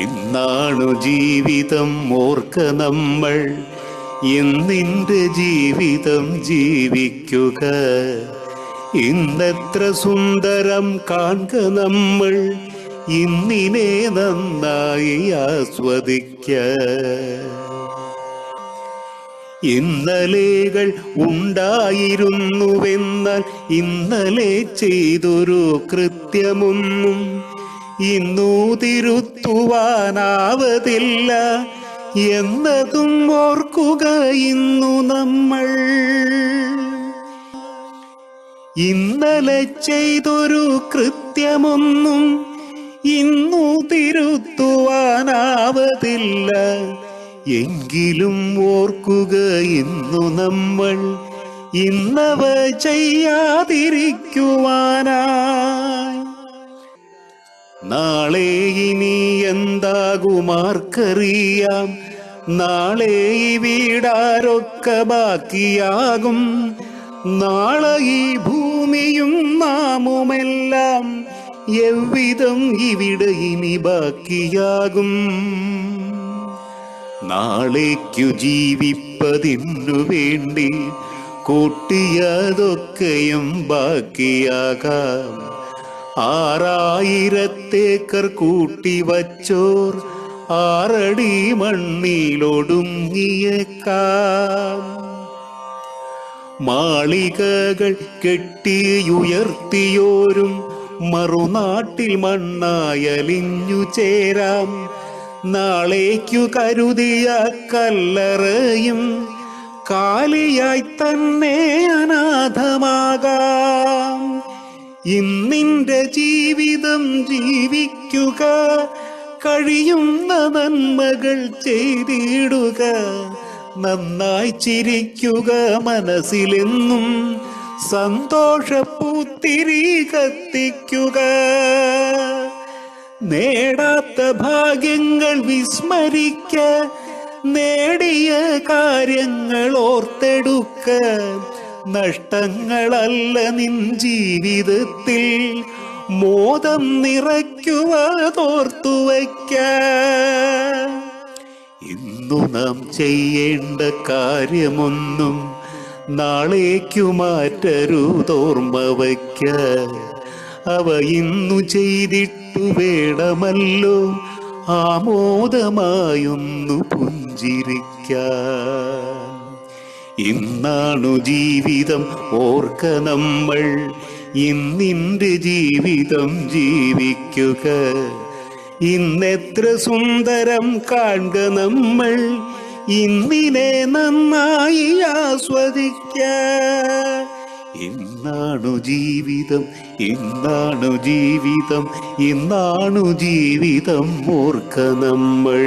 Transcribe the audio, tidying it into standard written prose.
ഇന്നാണു ജീവിതം ഓർക്ക നമ്മൾ, ഇന്നിന്റെ ജീവിതം ജീവിക്കുക. ഇന്നെത്ര സുന്ദരം കാൺക നമ്മൾ, ഇന്നിനെ നന്നായി ആസ്വദിക്ക. ഇന്നലെകൾ ഉണ്ടായിരുന്നുവെന്നാൽ ഇന്നലെ ചെയ്തൊരു കൃത്യമൊന്നും ഇന്നു തിരുത്തുവാനാവതില്ല എന്നതും ഓർക്കുക ഇന്നു നമ്മൾ. ഇന്നലെ ചെയ്തൊരു കൃത്യമൊന്നും ഇന്നു തിരുത്തുവാനാവതില്ല എങ്കിലും ഓർക്കുക ഇന്നു നമ്മൾ, ഇന്നവ ചെയ്യാതിരിക്കുവാനായി. നാളെ ഇനി എന്താകുമാർക്കറിയാം, നാളെ ഈ വീടാരൊക്കെ ബാക്കിയാകും. നാളെ ഈ ഭൂമിയും നാമുമെല്ലാം എவ்விதം ഇവിടെ ഇനി ബാക്കിയാകും. നാളേക്കു ജീവിപ്പതിനു വേണ്ടി കൂട്ടിയതൊക്കെയും ബാക്കിയാകാം. 6000 ഏക്കർ കൂട്ടിവച്ചോർ 6 അടി മണ്ണിലൊടുങ്ങിയേക്കാം. മാളികകൾ കെട്ടിയുയർത്തിയോരും മറുനാട്ടിൽ മണ്ണായലിഞ്ഞു ചേരാം. നാളേക്കു കരുതിയ കല്ലറയും കാലിയായി തന്നെ അനാഥമാകാം. ഇന്നിന്റെ ജീവിതം ജീവിക്കുക, കഴിയുന്ന നന്മകൾ ചെയ്തിടുക. നന്നായി ചിരിക്കുക, മനസ്സിലെന്നും സന്തോഷപ്പൂത്തിരി കത്തിക്കുക. നേടാത്ത ഭാഗ്യങ്ങൾ വിസ്മരിക്ക, നേടിയ കാര്യങ്ങൾ ഓർത്തെടുക്ക. നഷ്ടങ്ങളല്ല നിൻ ജീവിതത്തിൽ, മോദം നിറയ്ക്കുവതോർത്തുവയ്ക്ക. ഇന്നു നാം ചെയ്യേണ്ട കാര്യമൊന്നും നാളേക്കു മാറ്റരുതോർമ്മ വയ്ക്ക. അവ ഇന്നു ചെയ്തിട്ടു വേണമല്ലോ ആമോദമായൊന്നു പുഞ്ചിരിക്കാൻ. ഇന്നാണു ജീവിതം ഓർക്ക നമ്മൾ, ഇന്നിന്റെ ജീവിതം ജീവിക്കുക. ഇന്നെത്ര സുന്ദരം കാൺക നമ്മൾ, ഇന്നിനെ നന്നായി ആസ്വദിക്ക. ഇന്നാണു ജീവിതം, ഇന്നാണു ജീവിതം, ഇന്നാണു ജീവിതം ഓർക്ക നമ്മൾ.